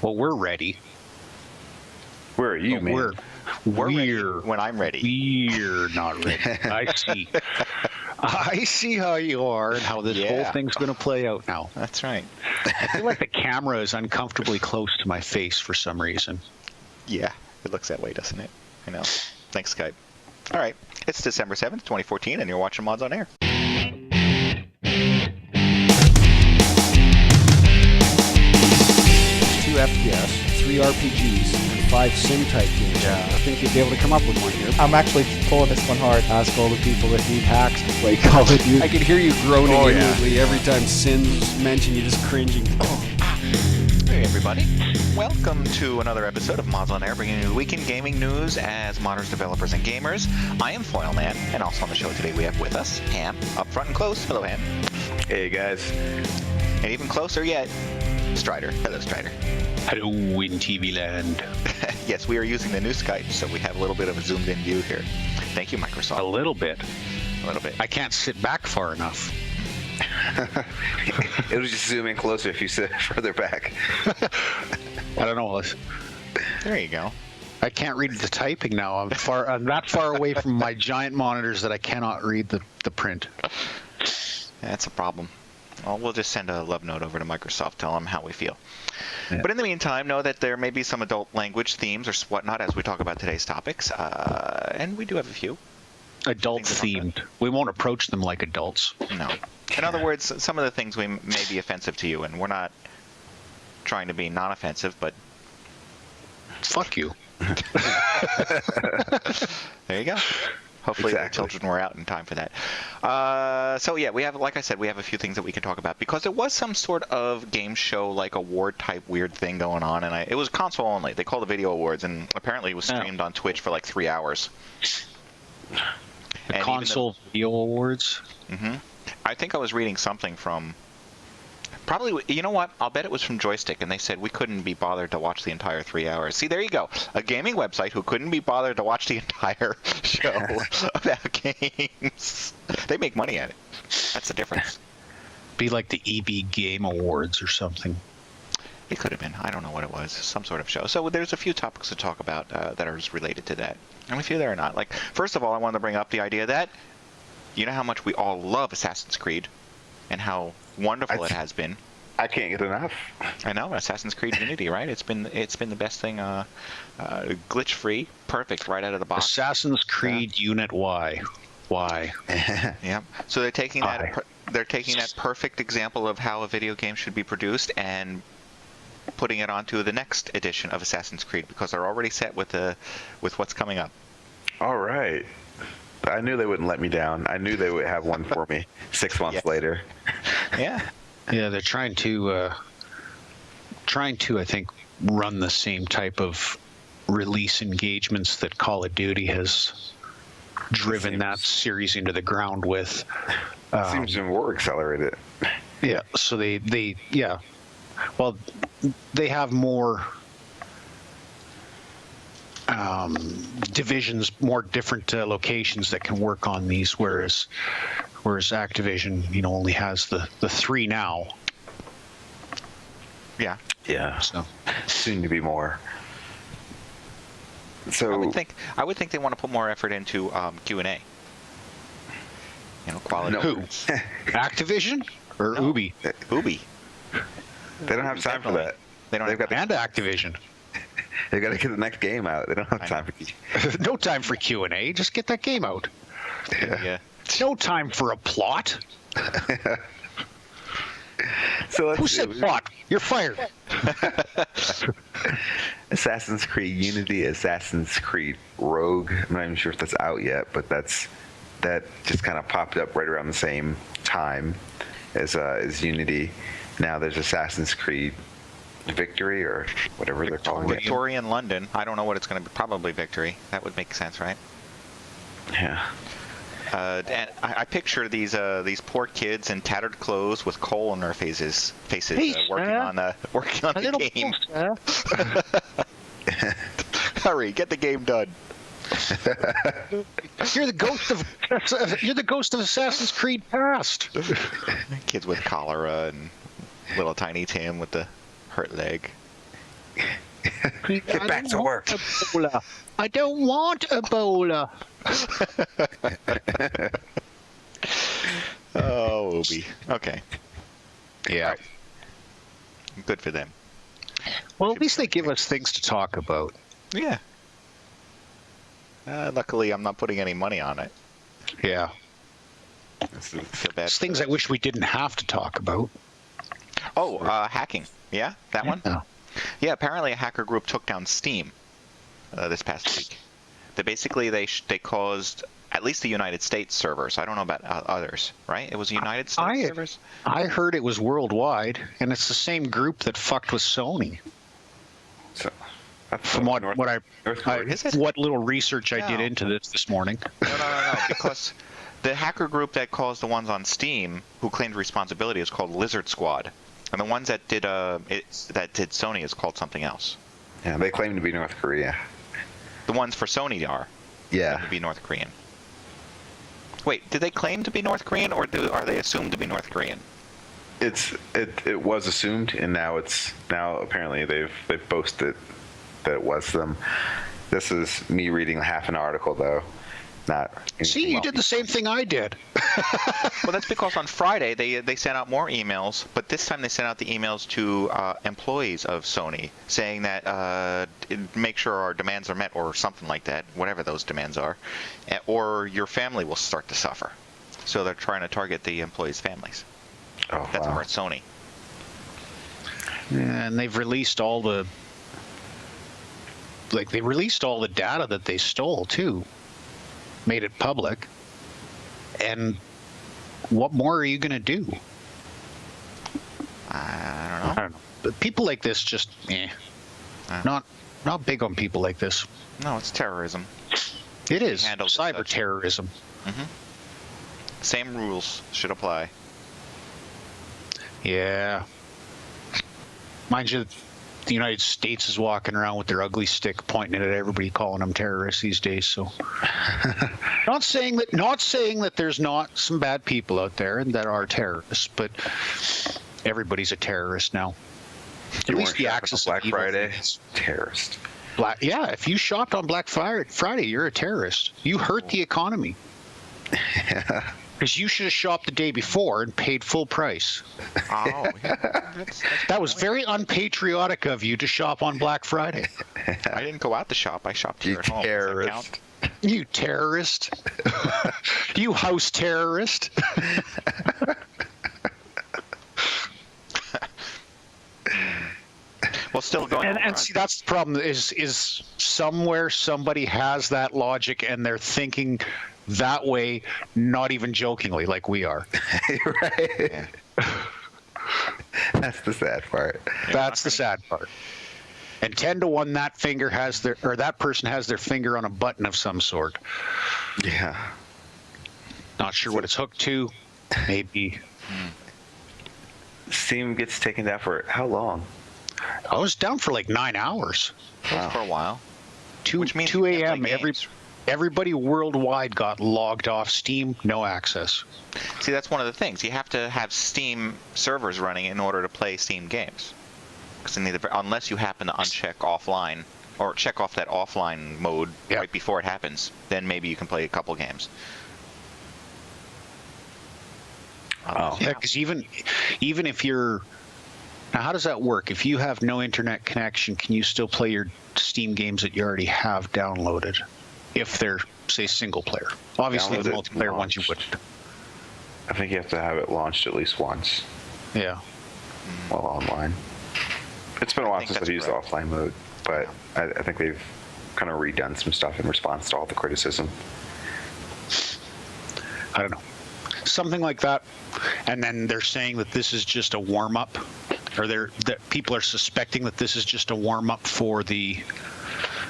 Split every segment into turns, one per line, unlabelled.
Well, we're ready.
Where are you, man?
We're ready when I'm ready.
We're not ready. I see. I see how you are and how this whole thing's going to play out now.
That's right.
I feel like the camera is uncomfortably close to my face for some reason.
Yeah, it looks that way, doesn't it? I know. Thanks, Skype. All right. It's December 7th, 2014, and you're watching Mods on Air.
2 FPS, 3 RPGs, and 5 sim-type games.
Yeah.
I think you'd be able to come up with one here.
I'm actually pulling this one hard.
Ask all the people that need hacks to play Call of Duty. I can hear you groaning inwardly every time Sin's mentioned. You're just cringing.
Hey, everybody. Welcome to another episode of Mods on Air, bringing you the weekend gaming news as modders, developers, and gamers. I am Foilman, and also on the show today we have with us Ham, up front and close. Hello, Ham.
Hey, guys.
And even closer yet, Strider. Hello, Strider.
Hello in TV land.
Yes, we are using the new Skype, so we have a little bit of a zoomed-in view here. Thank you, Microsoft.
A little bit.
A little bit.
I can't sit back far enough.
It'll just zoom in closer if you sit further back.
I don't know.
There you go.
I can't read the typing now. I'm that far away from my giant monitors that I cannot read the print.
That's a problem. Well, we'll just send a love note over to Microsoft, tell them how we feel.
Yeah.
But in the meantime, know that there may be some adult language themes or whatnot as we talk about today's topics, and we do have a few.
Adult themed. We won't approach them like adults.
No. In other words, some of the things may be offensive to you, and we're not trying to be non-offensive, but...
Fuck you.
There you go. Hopefully the children were out in time for that. So yeah, we have, like I said, we have a few things that we can talk about because there was some sort of game show, like award type weird thing going on, and it was console only. They called the Video Awards, and apparently it was streamed on Twitch for like 3 hours.
The console Video Awards.
Mm-hmm. I think I was reading something from. Probably, you know what? I'll bet it was from Joystick, and they said we couldn't be bothered to watch the entire 3 hours. See, there you go. A gaming website who couldn't be bothered to watch the entire show about games. They make money at it. That's the difference.
Be like the EB Game Awards or something.
It could have been. I don't know what it was. Some sort of show. So there's a few topics to talk about that are related to that. And a few that are not. Like, first of all, I wanted to bring up the idea that you know how much we all love Assassin's Creed and how wonderful it has been.
I can't get enough.
I know, Assassin's Creed Unity, right? It's been the best thing, glitch free, perfect right out of the box.
Assassin's Creed Unit Y. Why?
Yeah. So they're taking that perfect example of how a video game should be produced and putting it onto the next edition of Assassin's Creed because they're already set with what's coming up.
All right. I knew they wouldn't let me down. I knew they would have one for me 6 months later.
Yeah.
Yeah, they're trying to I think run the same type of release engagements that Call of Duty has driven that series into the ground with.
Seems even more accelerated.
Yeah, so they well, they have more divisions, more different locations that can work on these, whereas Activision, only has the 3 now.
Yeah.
Yeah.
So
soon to be more. So
I would think they want to put more effort into Q&A. Quality.
Who? Activision or Ubi?
Ubi.
They don't have time for that.
They don't.
And Activision.
They got to get the next game out. They don't have time for
no time for Q&A. Just get that game out.
Yeah.
No time for a plot.
So
who said plot? You're fired.
Assassin's Creed Unity, Assassin's Creed Rogue. I'm not even sure if that's out yet, but that just kind of popped up right around the same time as Unity. Now there's Assassin's Creed Victory or whatever they're calling it.
Victorian London. I don't know what it's going to be. Probably Victory. That would make sense, right?
Yeah.
And I picture these poor kids in tattered clothes with coal on their faces, working on the game. Hurry, get the game done.
You're the ghost of Assassin's Creed past.
Kids with cholera and little tiny Tim with the hurt leg.
Get back to work.
Ebola. I don't want Ebola.
Oh, Obi. Okay.
Yeah.
Right. Good for them.
Well, at least they give us things to talk about.
Yeah. Luckily, I'm not putting any money on it.
Yeah.
Feel bad.
It's things I wish we didn't have to talk about.
Oh, hacking. Yeah, that one?
Yeah.
Yeah, apparently a hacker group took down Steam this past week. They caused at least the United States servers. I don't know about others, right? It was United States servers?
I heard it was worldwide, and it's the same group that fucked with Sony.
So,
From what little research I did
No.
into this morning.
No. Because the hacker group that caused the ones on Steam, who claimed responsibility, is called Lizard Squad, and the ones that did Sony is called something else.
Yeah, they claim to be North Korea.
The ones for Sony are
Yeah.
to be North Korean. Wait, did they claim to be North Korean, or are they assumed to be North Korean?
It was assumed, and now apparently they've boasted that it was them. This is me reading half an article though. Not
See, you did the same thing I did.
Well, that's because on Friday they sent out more emails, but this time they sent out the emails to employees of Sony saying that make sure our demands are met or something like that, whatever those demands are, or your family will start to suffer. So they're trying to target the employees' families.
Oh,
That's
wow.
over at Sony.
And they've released all the data that they stole too. Made it public. And what more are you going to do?
I don't know.
But people like this just not big on people like this.
No, it's terrorism.
It is
Handled as
cyber
such.
terrorism.
Same rules should apply.
Yeah. Mind you, the United States is walking around with their ugly stick pointing it at everybody, calling them terrorists these days. So, not saying that there's not some bad people out there and that are terrorists, but everybody's a terrorist now. At least the access
Black
of evil
Friday,
things.
terrorist.
Yeah, if you shopped on Black Friday, you're a terrorist. You hurt the economy. Because you should have shopped the day before and paid full price.
Oh, yeah.
That was very unpatriotic of you to shop on Black Friday.
I didn't go out to shop. I shopped here
You
at home. Does that
terrorist.
count?
You terrorist. You house terrorist.
Well, still going on.
And see, that's the problem is somewhere somebody has that logic and they're thinking that way, not even jokingly like we are.
Right. That's the sad part.
That's the sad part. And 10 to 1, that person has their finger on a button of some sort.
Yeah.
Not sure what it's hooked to. Maybe.
Steam gets taken down for how long?
I was down for like 9 hours.
Wow. For a while.
2
Which means
2
you can't
a.m.
play games.
Everybody worldwide got logged off Steam, no access.
See, that's one of the things. You have to have Steam servers running in order to play Steam games. Because unless you happen to uncheck offline or check off that offline mode right before it happens, then maybe you can play a couple games.
Oh.
Yeah, because even if you're... Now, how does that work? If you have no internet connection, can you still play your Steam games that you already have downloaded? If they're, say, single player. Obviously, the multiplayer ones you wouldn't.
I think you have to have it launched at least once
Yeah.
while online. It's been a while since I've
that's
used
correct.
the offline mode, but I think they've kind of redone some stuff in response to all the criticism.
I don't know. Something like that. And then they're saying that this is just a warm-up, or that people are suspecting that this is just a warm-up for the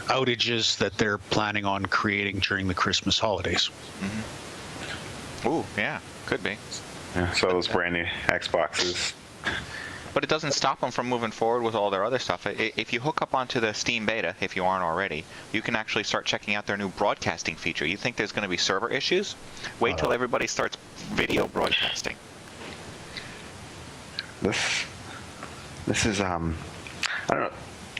outages that they're planning on creating during the Christmas holidays.
Ooh, yeah, could be.
Yeah, so those brand new Xboxes.
But it doesn't stop them from moving forward with all their other stuff. If you hook up onto the Steam beta, if you aren't already, you can actually start checking out their new broadcasting feature. You think there's going to be server issues? Wait till everybody starts video broadcasting.
This is I don't know.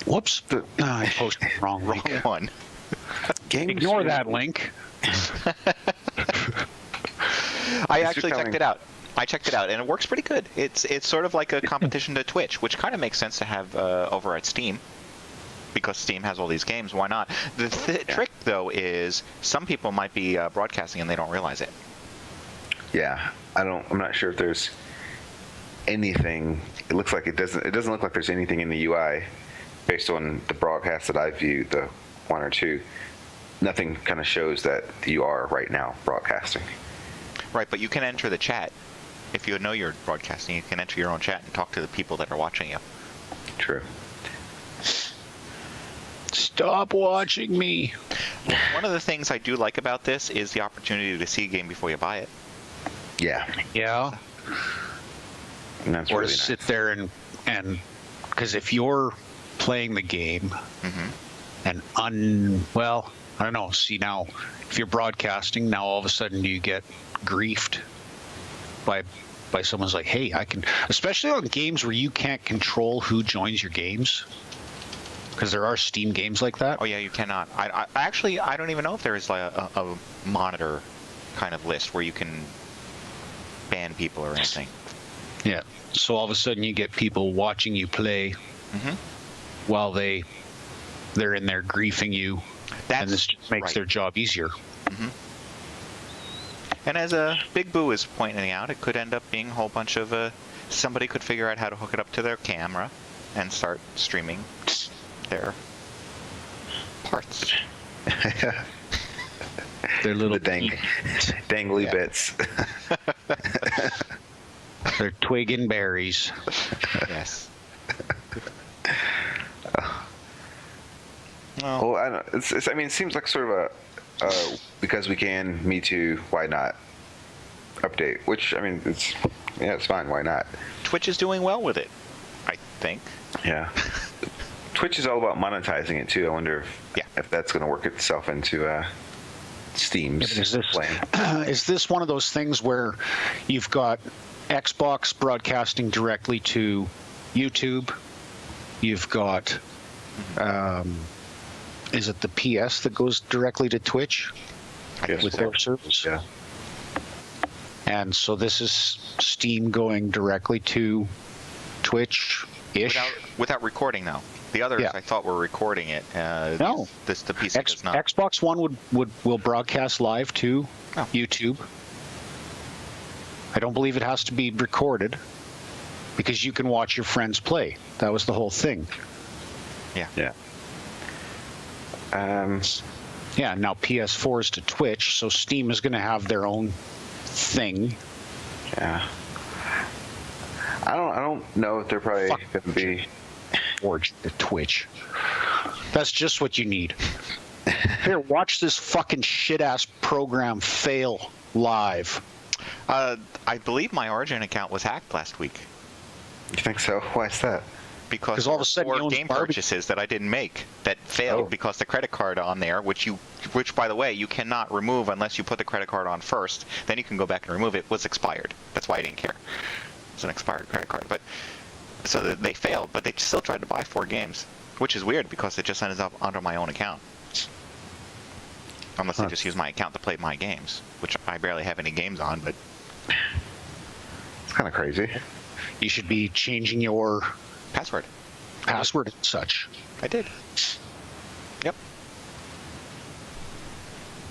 Whoops. I posted the wrong
Wrong
link.
one.
Ignore that link.
I actually checked it out. I checked it out, and it works pretty good. It's sort of like a competition to Twitch, which kind of makes sense to have over at Steam, because Steam has all these games. Why not? The trick, though, is some people might be broadcasting and they don't realize it.
Yeah, I'm not sure if there's anything. It looks like it doesn't look like there's anything in the UI based on the broadcast that I viewed, the one or two. Nothing kind of shows that you are right now broadcasting.
Right, but you can enter the chat. If you know you're broadcasting, you can enter your own chat and talk to the people that are watching you.
True.
Stop watching me.
One of the things I do like about this is the opportunity to see a game before you buy it.
Yeah.
Yeah.
And that's
Or
really
to
nice.
sit there and because if you're playing the game and well, I don't know. See, now if you're broadcasting, now all of a sudden you get griefed by someone's like, hey, I can, especially on games where you can't control who joins your games, because there are Steam games like that.
Oh yeah, you cannot. I actually don't even know if there is like a monitor kind of list where you can ban people or anything.
Yeah. So all of a sudden you get people watching you play while they're in there griefing you, and this just makes their job easier.
And as Big Boo is pointing out, it could end up being a whole bunch of somebody could figure out how to hook it up to their camera and start streaming their parts.
Their little
dangly bits.
They're twig and berries.
Yes.
Well, I don't. I mean, it seems like sort of a because we can, me too, why not update? Which, I mean, it's fine. Why not?
Twitch is doing well with it, I think.
Yeah. Twitch is all about monetizing it too. I wonder if that's going to work itself into Steam's plan.
Is this one of those things where you've got Xbox broadcasting directly to YouTube? You've got, is it the PS that goes directly to Twitch with their service?
Yeah.
And so this is Steam going directly to Twitch-ish?
Without recording, though. The others, I thought, were recording it.
No.
The PC does not.
Xbox One will broadcast live to YouTube. I don't believe it has to be recorded, because you can watch your friends play. That was the whole thing.
Yeah.
Yeah.
Yeah, now PS4 is to Twitch, so Steam is going to have their own thing.
Yeah. I don't know if they're probably going to be
or to Twitch. That's just what you need. Here, watch this fucking shit-ass program fail live.
I believe my Origin account was hacked last week.
You think so? Why is that?
Because
all of a sudden he owns
game
Barbie.
purchases that I didn't make that failed because the credit card on there, which by the way you cannot remove unless you put the credit card on first, then you can go back and remove it, was expired. That's why I didn't care. It's an expired credit card, but so they failed, but they still tried to buy 4 games, which is weird because it just ended up under my own account. Unless they just use my account to play my games, which I barely have any games on, but
It's kind of crazy.
You should be changing your
password
and such.
I did. Yep.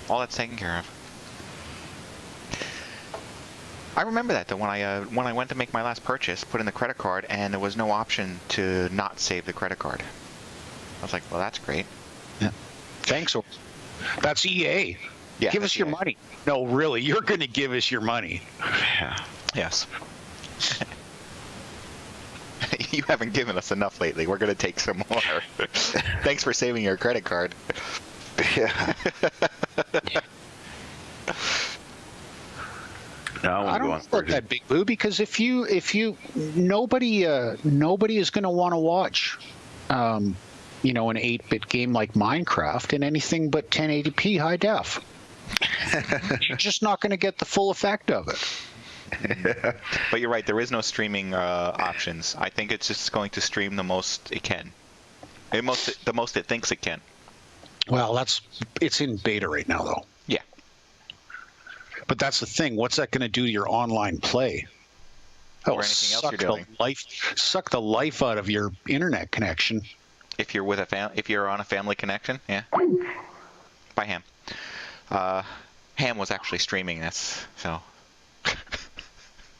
All that's taken care of. I remember that though when I went to make my last purchase, put in the credit card, and there was no option to not save the credit card. I was like, well, that's great.
Yeah. Thanks. That's EA.
Yeah,
give us your money. No, really, you're going to give us your money.
Yeah.
Yes. You haven't given us enough lately. We're going to take some more. Thanks for saving your credit card.
Yeah. No,
I don't know about that, Big Boo, because if you nobody is going to want to watch an 8-bit game like Minecraft in anything but 1080p high def. You're just not going to get the full effect of it.
But you're right, there is no streaming options. I think it's just going to stream the most it can. The most it thinks it can.
Well, it's in beta right now, though.
Yeah.
But that's the thing. What's that going to do to your online play?
Or anything else you're doing.
Suck the life out of your internet connection.
If you're with if you're on a family connection, yeah. By Ham. Ham was actually streaming this, so.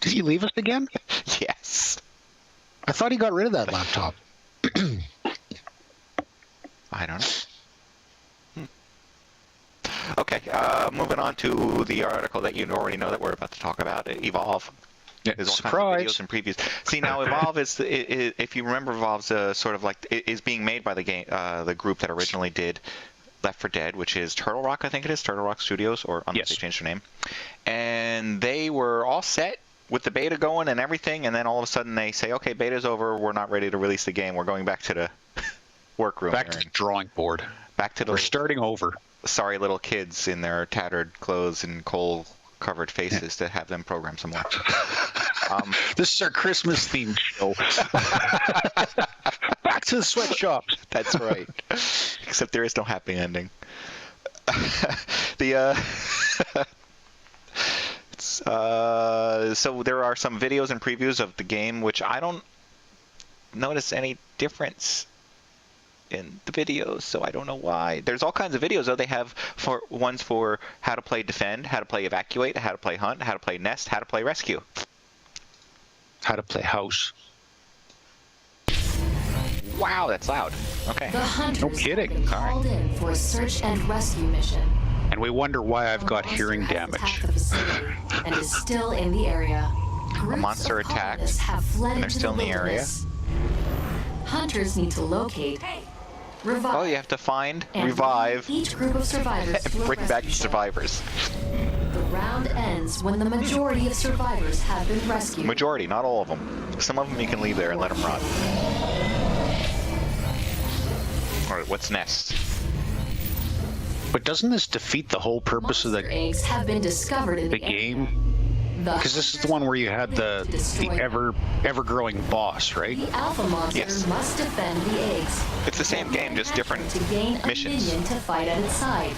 Did he leave us again?
Yes.
I thought he got rid of that laptop.
I don't know. Okay, moving on to the article that you already know that we're about to talk about, Evolve. There's all
Surprise.
kinds of videos and previews. See, now Evolve is, if you remember, Evolve's sort of like, is being made by the group that originally did Left 4 Dead, which is Turtle Rock, I think it is, Turtle Rock Studios, or unless they changed their name. And they were all set with the beta going and everything, and then all of a sudden they say, okay, beta's over, we're not ready to release the game, we're going back to the workroom.
Back to the drawing board.
Back to the...
We're starting over.
Sorry little kids in their tattered clothes and coal-covered faces to have them program some more.
This is our Christmas themed show. Back to the sweatshops.
That's right. Except there is no happy ending. So there are some videos and previews of the game, which I don't notice any difference in the videos, so I don't know why. There's all kinds of videos, though. They have ones for how to play defend, how to play evacuate, how to play hunt, how to play nest, how to play rescue.
How to play house.
Wow, that's loud. Okay.
The hunters
No kidding.
have been called in for a search and rescue mission.
And we wonder why I've got
A monster
hearing
has
damage.
attacked the facility and is still in the area. Groups
monster
of
attacked,
colonists have fled
and they're
into
still in the area.
wilderness. Hunters need to locate, revive,
Oh, you have to find,
and
revive,
bring each group of survivors to
and
a
bring back the
rescue site.
survivors.
The round ends when the majority of survivors have been rescued.
Majority, not all of them. Some of them you can leave there and let them rot. All right, what's next?
But doesn't this defeat the whole purpose of
Monster eggs have been discovered in
the
area.
game? Because this is the one where you had the ever-growing boss, right?
The alpha monster
Yes.
must defend the eggs.
It's the same game, just different
to gain a
missions.
minion to fight at its side.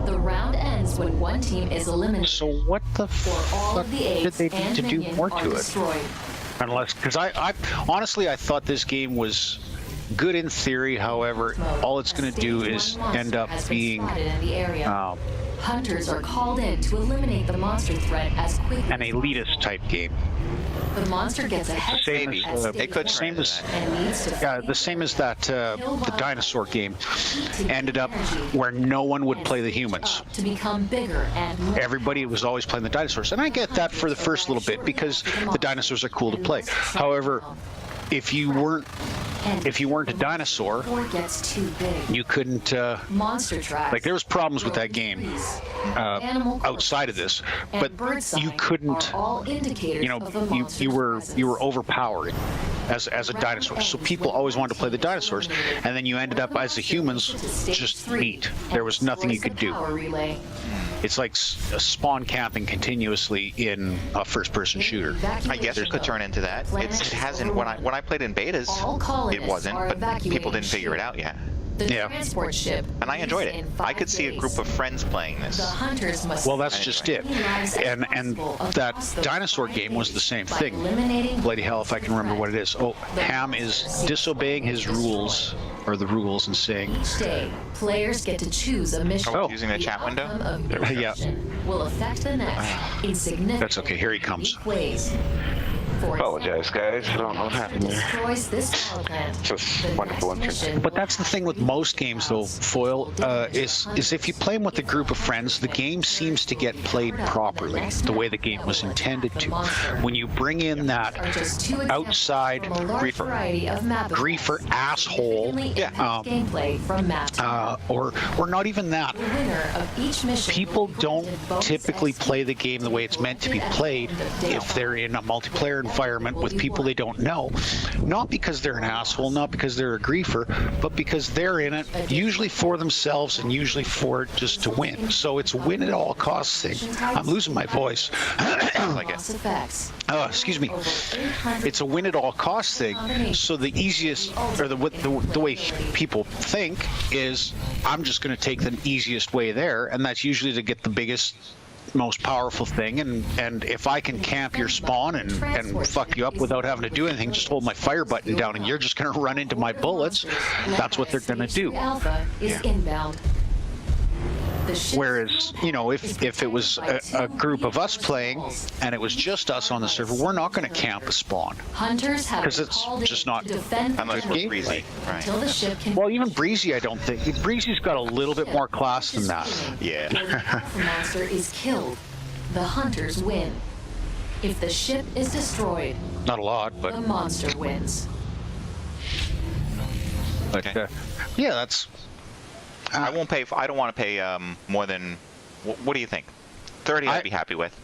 The round ends when one team is eliminated,
So what the
or all
fuck
of the
did
eggs
they need
and
to do
minion
more
are
to it?
destroyed.
Unless, because I honestly I thought this game was good in theory. However, all it's going to do is end up being
in the area. Hunters are called in to eliminate the monster threat as quickly
an elitist type game.
The monster gets a head
Same
start
as,
at
they could
stage
turn
same
one
as
and needs to
yeah, the same as that the dinosaur game ended up where no one would play the humans.
to become bigger and more.
Everybody was always playing the dinosaurs, and I get that for the first little bit because the dinosaurs are cool to play. However, if you weren't a dinosaur,
Or gets too big.
you couldn't
Monster tracks.
like there was problems with that game
Animal
outside of this,
and
but
bird
you
sign
couldn't,
are all indicators
you know,
of the
you
monster's
were
presence.
overpowered as a dinosaur. So people always wanted to play the dinosaurs, and then you ended up as the humans just meat. There was nothing you could do.
Power relay.
It's like spawn camping continuously in a first-person shooter.
I guess it could turn into that. It hasn't. When I played in betas,
All colonists
it wasn't,
are
but people
evacuating
didn't figure it out yet.
The
Yeah.
transport ship
And I enjoyed
leaves
it.
in
I
5
could see a
days.
group of friends playing this.
The hunters must
Well, that's just it. And that dinosaur game was the same thing. Bloody hell, if I can remember what it is. Oh, Ham is disobeying his rules, or the rules, and saying,
Each day, players get to choose a mission.
Oh, using the chat window?
outcome of your
Yeah.
mission will affect the next in significant
That's okay, here he comes.
unique ways. For
Apologize, guys. I don't know what happened there.
destroys this power plant.
Just
The
wonderful
next
entrance.
mission
But
will
that's the thing with most games, though, Foil, is if you play them with a group of friends, the game seems to get played properly, the way the game was intended to. When you bring in that
are just 2 examples
outside
from a large
griefer,
variety of map
griefer asshole,
gameplay from map to
or not even that.
the winner of each mission
People
will be
don't
granted bonus
typically
XP
play the game the way it's meant to be played if they're in a multiplayer environment environment with people they don't know, not because they're an asshole, not because they're a griefer, but because they're in it usually for themselves and usually for just to win. So it's a win at all costs thing. I'm losing my voice. Oh, excuse me. It's a win at all costs thing. So the easiest, or the way people think is, I'm just going to take the easiest way there, and that's usually to get the biggest, most powerful thing, and if I can camp your spawn and fuck you up without having to do anything, just hold my fire button down and you're just going to run into my bullets, that's what they're going to do. Whereas, you know, if it was a group of us playing and it was just us on the server, we're not going to camp a spawn. Because it's just not
unless we're breezy. Right.
Well, even breezy, I don't think. Breezy's got a little bit more class than that.
Yeah.
When the alpha monster is killed, the hunters win. If the ship is destroyed,
Not a lot, but
the monster wins.
Okay.
Yeah, that's.
I won't pay. I don't want to pay more than. What do you think? 30, I'd be happy with.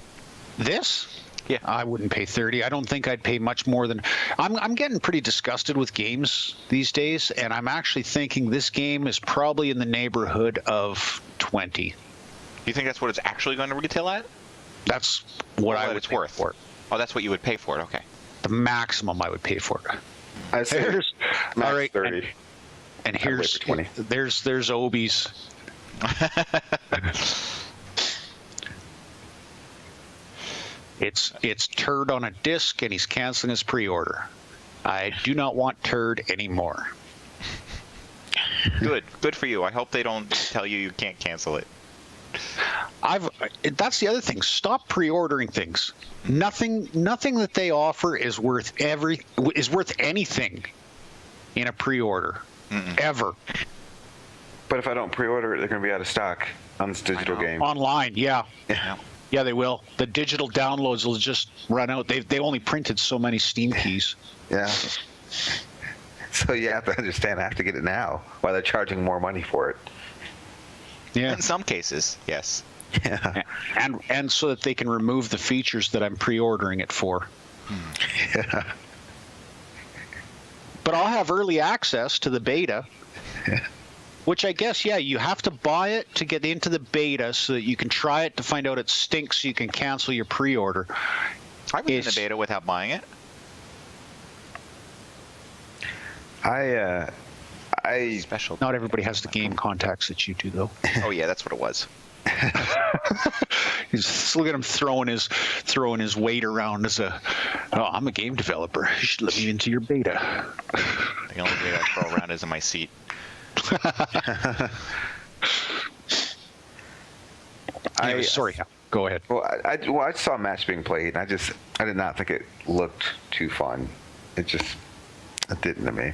This?
Yeah.
I wouldn't pay 30. I don't think I'd pay much more than. I'm getting pretty disgusted with games these days, and I'm actually thinking this game is probably in the neighborhood of 20.
You think that's what it's actually going to retail at?
That's what I would
it's
pay
worth
for it.
Oh, that's what you would pay for it. Okay.
The maximum I would pay for it.
I say
There's,
max
all right,
30.
and here's
20.
there's Obi's. It's Turd on a disc, and he's canceling his pre-order. I do not want Turd anymore.
Good for you. I hope they don't tell you can't cancel it.
That's the other thing. Stop pre-ordering things. Nothing that they offer is worth anything in a pre-order. Ever.
But if I don't pre-order it, they're going to be out of stock on this digital game.
Online, yeah.
Yeah.
Yeah, they will. The digital downloads will just run out. They only printed so many Steam keys.
Yeah. So you have to understand, I have to get it now while they're charging more money for it.
Yeah.
In some cases, yes.
Yeah.
And so that they can remove the features that I'm pre-ordering it for.
Yeah.
But I'll have early access to the beta. Which I guess, yeah, you have to buy it to get into the beta so that you can try it to find out it stinks so you can cancel your pre-order.
I was in the beta without buying it. Special.
Not everybody has the game contacts that you do, though.
Oh yeah, that's what it was.
Look at him throwing his weight around as I'm a game developer. You should let me into your beta.
The only weight I throw around is in my seat.
Sorry, go ahead.
Well, I saw a match being played, and I did not think it looked too fun. It didn't to me.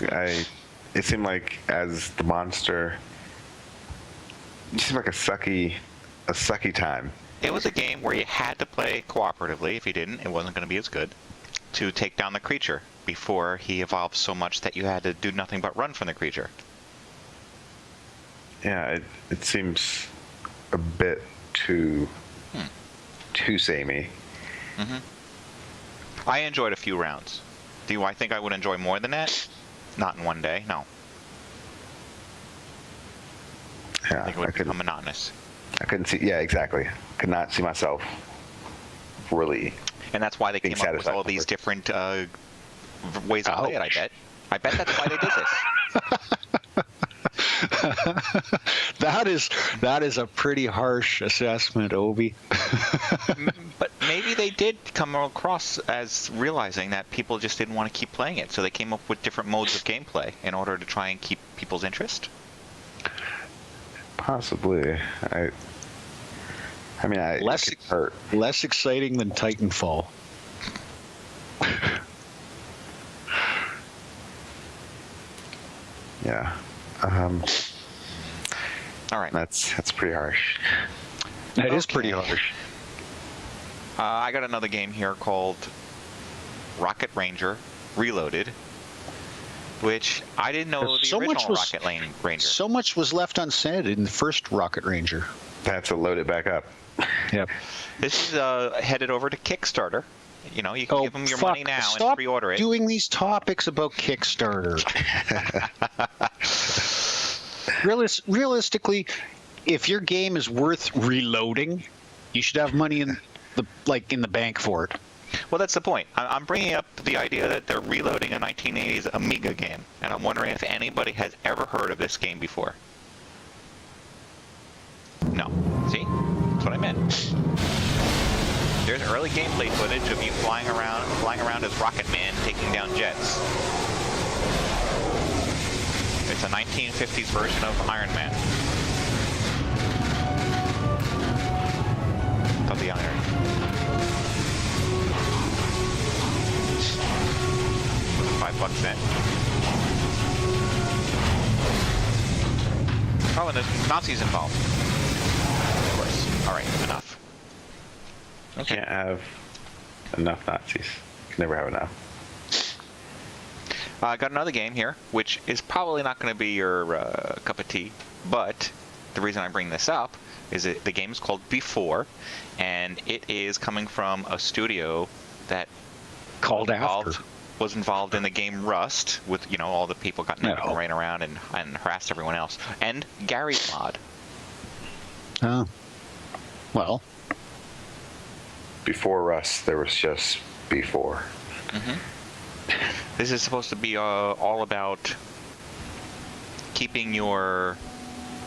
It seemed like as the monster, it seemed like a sucky time.
It was a game where you had to play cooperatively. If you didn't, it wasn't going to be as good. To take down the creature before he evolved so much that you had to do nothing but run from the creature.
Yeah, it seems a bit too samey.
I enjoyed a few rounds. Do I think I would enjoy more than that? Not in one day, no.
Yeah,
I think it would become monotonous.
I couldn't see. Yeah, exactly. Could not see myself really.
And that's why they came up with all these different ways to play it, I bet. I bet that's why they did this.
That is a pretty harsh assessment, Obi.
But maybe they did come across as realizing that people just didn't want to keep playing it, so they came up with different modes of gameplay in order to try and keep people's interest.
Possibly. I mean,
less exciting than Titanfall.
Yeah.
All right.
That's pretty harsh.
That is pretty harsh.
I got another game here called Rocket Ranger Reloaded, which I didn't know the original Rocket Ranger.
So much was left unsaid in the first Rocket Ranger.
They have to load it back up.
Yep.
This is headed over to Kickstarter. You know, you can give them your money now
Stop
and pre-order it.
doing these topics about Kickstarter. Realistically, if your game is worth reloading, you should have money in the bank for it.
Well, that's the point. I'm bringing up the idea that they're reloading a 1980s Amiga game, and I'm wondering if anybody has ever heard of this game before. No. See? That's what I meant. There's early gameplay footage of you flying around as Rocket Man, taking down jets. It's a 1950s version of Iron Man. Of the Iron. $5 in. Oh, and there's Nazis involved. Of course. All right, enough. Okay.
Can't have enough Nazis. Can never have enough.
I got another game here, which is probably not going to be your cup of tea, but the reason I bring this up is that the game is called Before, and it is coming from a studio that was involved in the game Rust, with all the people got running around and harassed everyone else, and Gary's Mod.
Oh, well.
Before Rust, there was just Before.
Mm-hmm. This is supposed to be all about keeping your,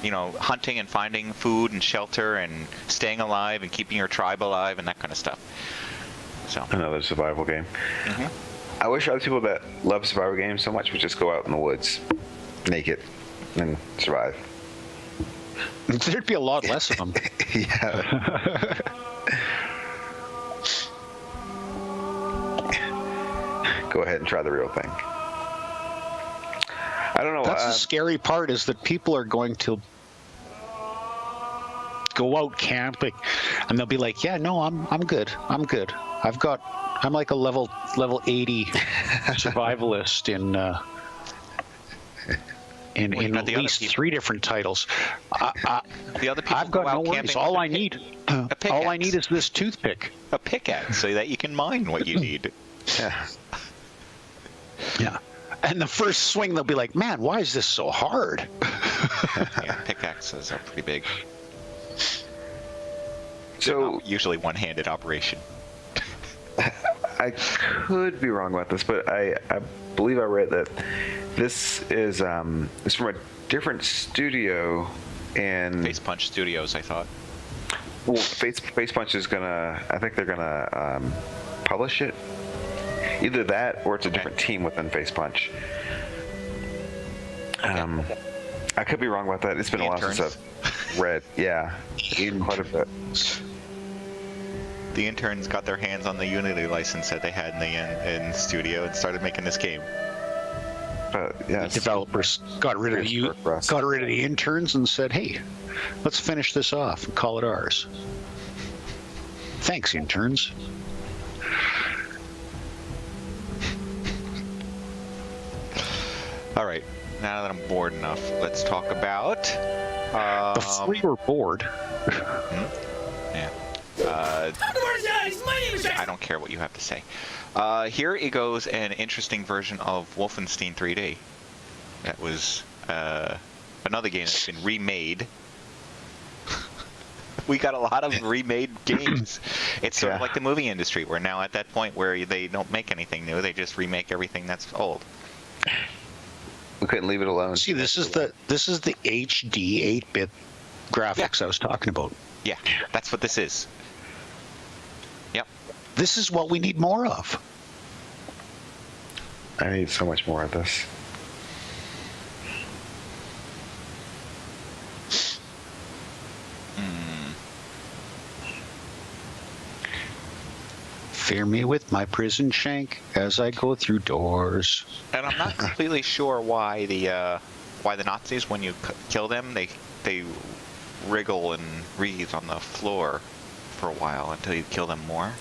hunting and finding food and shelter and staying alive and keeping your tribe alive and that kind of stuff. So
another survival game.
Mm-hmm.
I wish other people that love survival games so much would just go out in the woods, naked, and survive.
There'd be a lot less of them.
Yeah. Go ahead and try the real thing. I don't know.
That's the scary part, is that people are going to go out camping and they'll be like, yeah, no, I'm good. I'm like a level 80 survivalist in at least 3 different titles.
The other people
I've got no worries. All I need is this toothpick.
A pickaxe, so that you can mine what you need.
Yeah.
Yeah. And the first swing, they'll be like, man, why is this so hard?
Yeah, pickaxes are pretty big.
So
usually one-handed operation.
I could be wrong about this, but I believe I read that this is from a different studio, and
Face Punch Studios, I thought.
Well, Face Punch is gonna. I think they're gonna publish it. Either that, or it's a different team within Face Punch. I could be wrong about that. It's been a while since I've read. Yeah, quite a bit.
The interns got their hands on the Unity license that they had in the studio and started making this game.
Yeah,
the developers got rid of the interns and said, "Hey, let's finish this off and call it ours." Thanks, interns.
All right, now that I'm bored enough, let's talk about.
Before you were bored.
Yeah. I don't care what you have to say. Here it goes, an interesting version of Wolfenstein 3D. That was another game that's been remade. We got a lot of remade games. It's sort of like the movie industry. We're now at that point where they don't make anything new. They just remake everything that's old.
We couldn't leave it alone.
See, this is the HD 8-bit graphics I was talking about.
Yeah, that's what this is. Yep.
This is what we need more of.
I need so much more of this.
Fear me with my prison shank as I go through doors.
And I'm not completely sure why the Nazis, when you kill them, they wriggle and writhe on the floor for a while until you kill them more.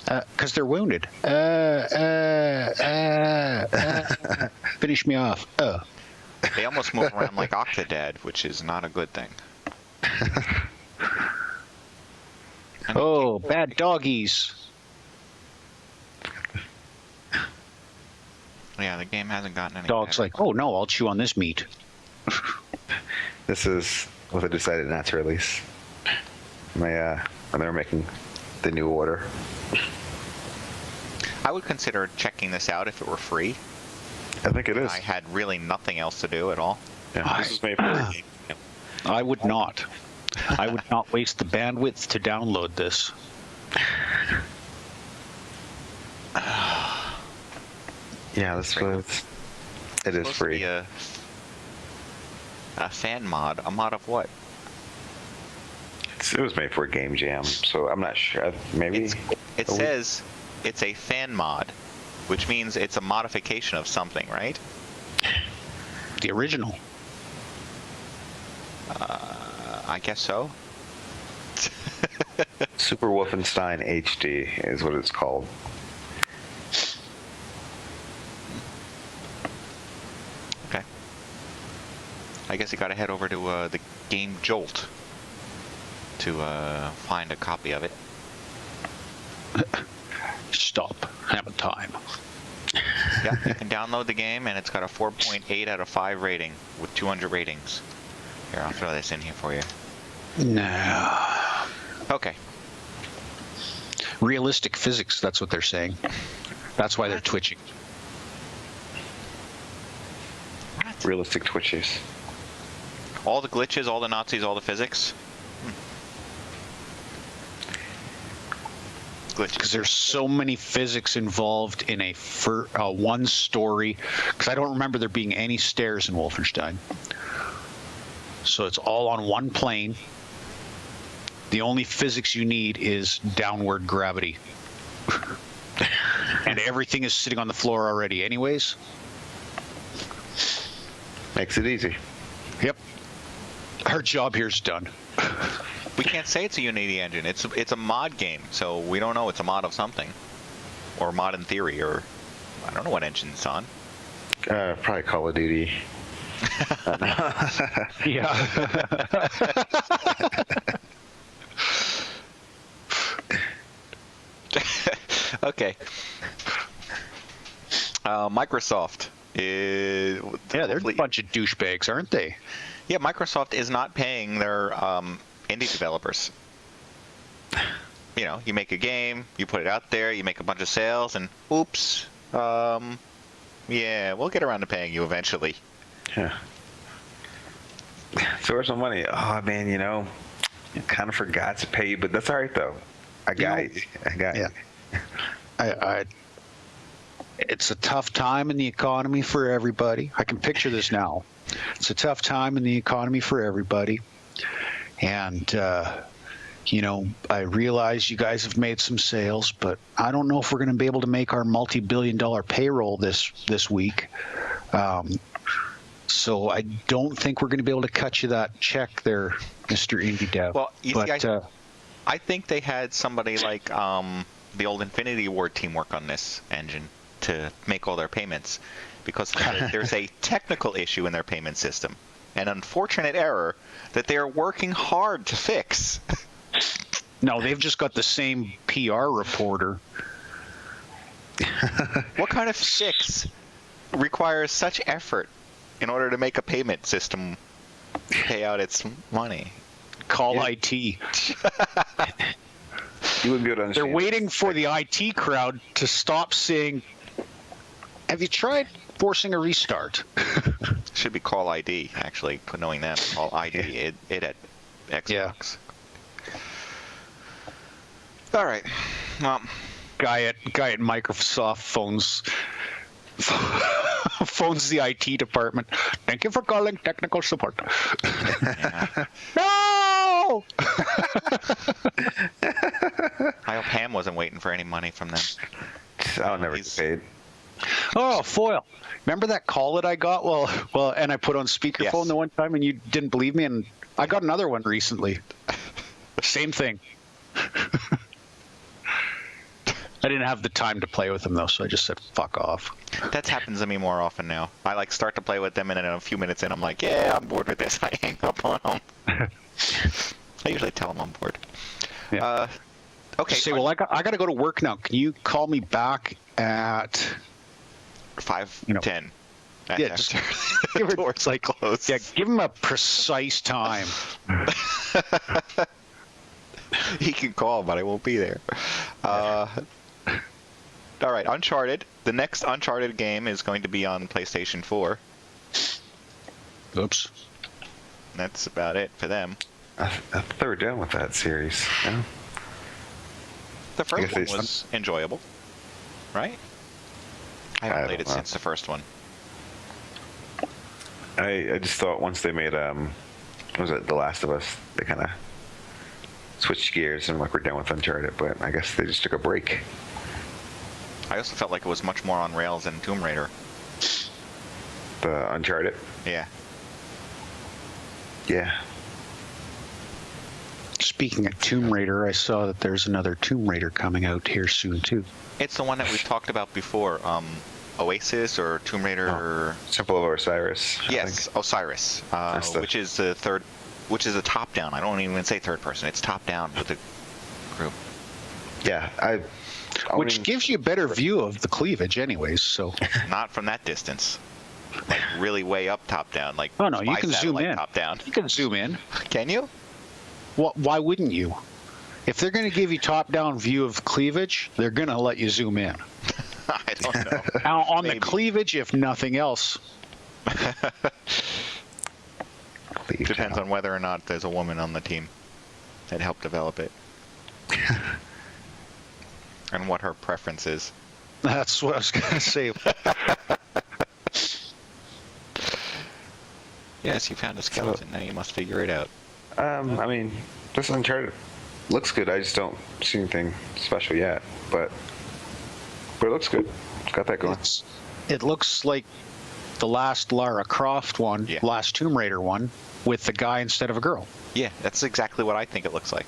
Because they're wounded. Finish me off.
They almost move around like Octodad, which is not a good thing.
Oh, bad doggies.
Yeah, the game hasn't gotten any
Dog's
better.
like, oh no, I'll chew on this meat.
This is what I decided not to release. When they're making the new order.
I would consider checking this out if it were free.
I think it is.
I had really nothing else to do at all.
Yeah, this is made for a game.
I would not. I would not waste the bandwidth to download this.
Yeah, that's what it is
Supposed to
free.
be a fan mod. A mod of what?
It was made for a game jam, so I'm not sure. Maybe
It says it's a fan mod, which means it's a modification of something, right?
The original.
I guess so.
Super Wolfenstein HD is what it's called.
Okay. I guess you gotta head over to the game Jolt to find a copy of it.
Stop. Have a time.
Yeah, you can download the game, and it's got a 4.8 out of 5 rating with 200 ratings. Here, I'll throw this in here for you.
No.
Okay.
Realistic physics, that's what they're saying. That's why they're twitching.
What?
Realistic twitches.
All the glitches, all the Nazis, all the physics? Glitches.
Because there's so many physics involved in a one story. Because I don't remember there being any stairs in Wolfenstein. So it's all on one plane. The only physics you need is downward gravity. And everything is sitting on the floor already anyways.
Makes it easy.
Yep. Our job here's done.
We can't say it's a Unity engine. It's a mod game, so we don't know it's a mod of something. Or mod in theory, or I don't know what engine it's on.
Probably Call of Duty.
Yeah.
Okay. Microsoft is...
Yeah, they're a bunch of douchebags, aren't they?
Yeah, Microsoft is not paying their indie developers. You know, you make a game, you put it out there, you make a bunch of sales, and oops, yeah, we'll get around to paying you eventually.
Yeah. So where's my money? Oh man, I kind of forgot to pay you, but that's all right though. I got you.
Yeah. It's a tough time in the economy for everybody. I can picture this now. It's a tough time in the economy for everybody. And, I realize you guys have made some sales, but I don't know if we're going to be able to make our multi-billion-dollar payroll this week. So I don't think we're going to be able to cut you that check there, Mr. Indie Dev.
Well, I think they had somebody like the old Infinity Ward team work on this engine to make all their payments, because there's a technical issue in their payment system, an unfortunate error that they are working hard to fix.
No, they've just got the same PR reporter.
What kind of fix requires such effort in order to make a payment system pay out its money?
Call IT.
You wouldn't be able to understand.
They're waiting for the IT crowd to stop saying, have you tried forcing a restart?
Should be Call ID, actually, knowing them. Call ID it at Xbox.
Yeah.
All right. Well,
Guy at Microsoft phones the IT department. Thank you for calling technical support.
yeah.
No!
I hope Ham wasn't waiting for any money from them.
I'll never get paid.
Oh, Foil. Remember that call that I got? Well, and I put on speakerphone
Yes.
the one time and you didn't believe me, and I got another one recently. Same thing. I didn't have the time to play with them though, so I just said fuck off.
That happens to me more often now. I start to play with them, and then a few minutes in, I'm like, yeah, I'm bored with this. I hang up on them. I usually tell them I'm bored.
Yeah.
Okay.
Say, well, I got to go to work now. Can you call me back at
5:10.
Yeah, just give it like close. Yeah, give him a precise time.
He can call, but I won't be there. All right, Uncharted. The next Uncharted game is going to be on PlayStation 4.
Oops.
That's about it for them.
I thought they were done with that series. Yeah.
The first one was enjoyable, right? I haven't played it since the first one.
I just thought once they made what was it, The Last of Us, they kind of switched gears and like we're done with Uncharted, but I guess they just took a break.
I also felt like it was much more on rails than Tomb Raider.
The Uncharted?
Yeah.
Yeah.
Speaking of Tomb Raider, I saw that there's another Tomb Raider coming out here soon too.
It's the one that we've talked about before, Oasis or Tomb Raider. Or...
Temple of Osiris.
Yes, Osiris, which is the third, which is a top-down. I don't even say third person. It's top-down with the group.
Yeah,
which gives you a better view of the cleavage, anyways. So
not from that distance, like really way up, top-down. Like
oh no, you can zoom in.
Top-down.
You can zoom in.
Can you?
Why wouldn't you? If they're going to give you top-down view of cleavage, they're going to let you zoom in.
I don't know.
On the cleavage, if nothing else.
Depends on whether or not there's a woman on the team that helped develop it. And what her preference is.
That's what I was going to say.
Yes, you found a skeleton. Now you must figure it out.
I mean, this Uncharted looks good. I just don't see anything special yet, but it looks good. It's got that going.
It looks like the last Lara Croft one, last Tomb Raider one, with the guy instead of a girl.
Yeah, that's exactly what I think it looks like.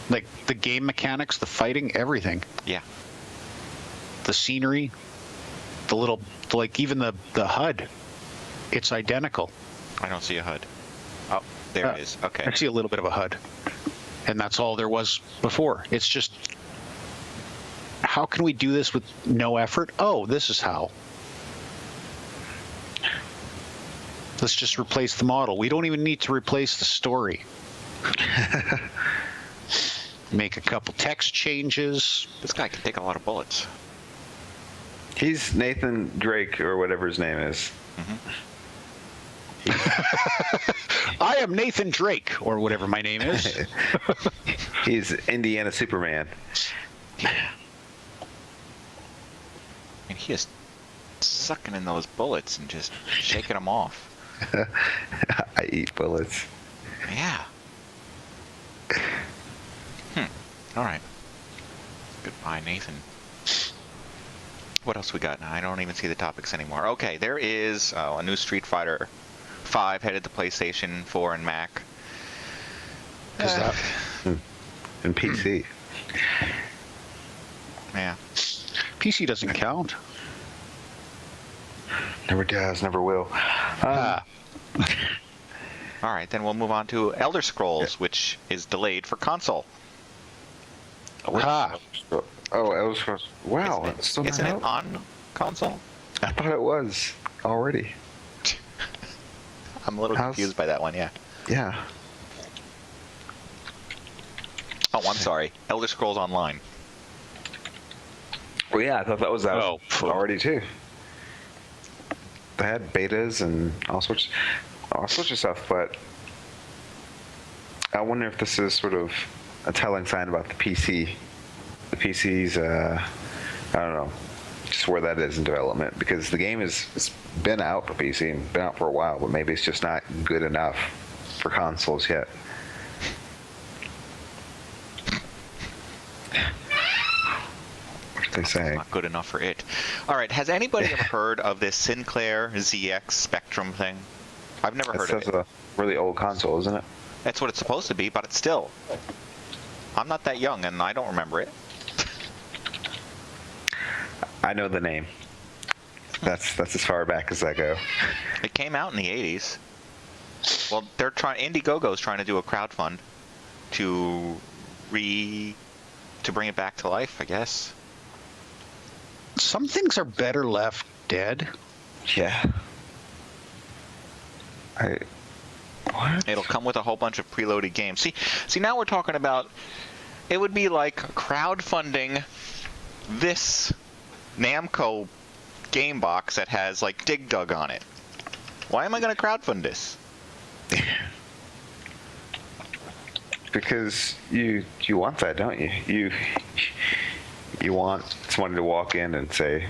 Like the game mechanics, the fighting, everything.
Yeah.
The scenery, the little, like even the HUD, it's identical.
I don't see a HUD. Oh, there it is. Okay.
I see a little bit of a HUD. And that's all there was before. It's just, how can we do this with no effort? Oh, this is how. Let's just replace the model. We don't even need to replace the story. Make a couple text changes.
This guy can take a lot of bullets.
He's Nathan Drake, or whatever his name is.
I am Nathan Drake, or whatever my name is.
He's Indiana Superman.
And he is sucking in those bullets and just shaking them off.
I eat bullets.
Yeah. All right. Goodbye, Nathan. What else we got? I don't even see the topics anymore. Okay, there is a new Street Fighter 5 headed to PlayStation 4 and Mac.
And PC.
Yeah.
PC doesn't count.
Never does, never will.
All right, then we'll move on to Elder Scrolls, which is delayed for console.
Oh, Elder Scrolls. Wow,
isn't it on console?
I thought it was already.
I'm a little confused by that one, yeah.
Yeah.
Oh, I'm sorry. Elder Scrolls Online.
Well, yeah, I thought that was out already too. They had betas and all sorts of stuff, but I wonder if this is sort of a telling sign about the PC. The PC's, I don't know, just where that is in development, because the game it's been out for PC and been out for a while, but maybe it's just not good enough for consoles yet. They say
not good enough for it. All right, has anybody ever heard of this Sinclair ZX Spectrum thing? I've never heard of it.
That's a really old console, isn't it?
That's what it's supposed to be, but it's still. I'm not that young, and I don't remember it.
I know the name. That's as far back as I go.
It came out in the 80s. Well, Indiegogo is trying to do a crowdfund to to bring it back to life, I guess.
Some things are better left dead.
Yeah. What?
It'll come with a whole bunch of preloaded games. See, now we're talking about. It would be like crowdfunding this Namco game box that has like Dig Dug on it. Why am I going to crowdfund this?
Because you want that, don't you? You want somebody to walk in and say,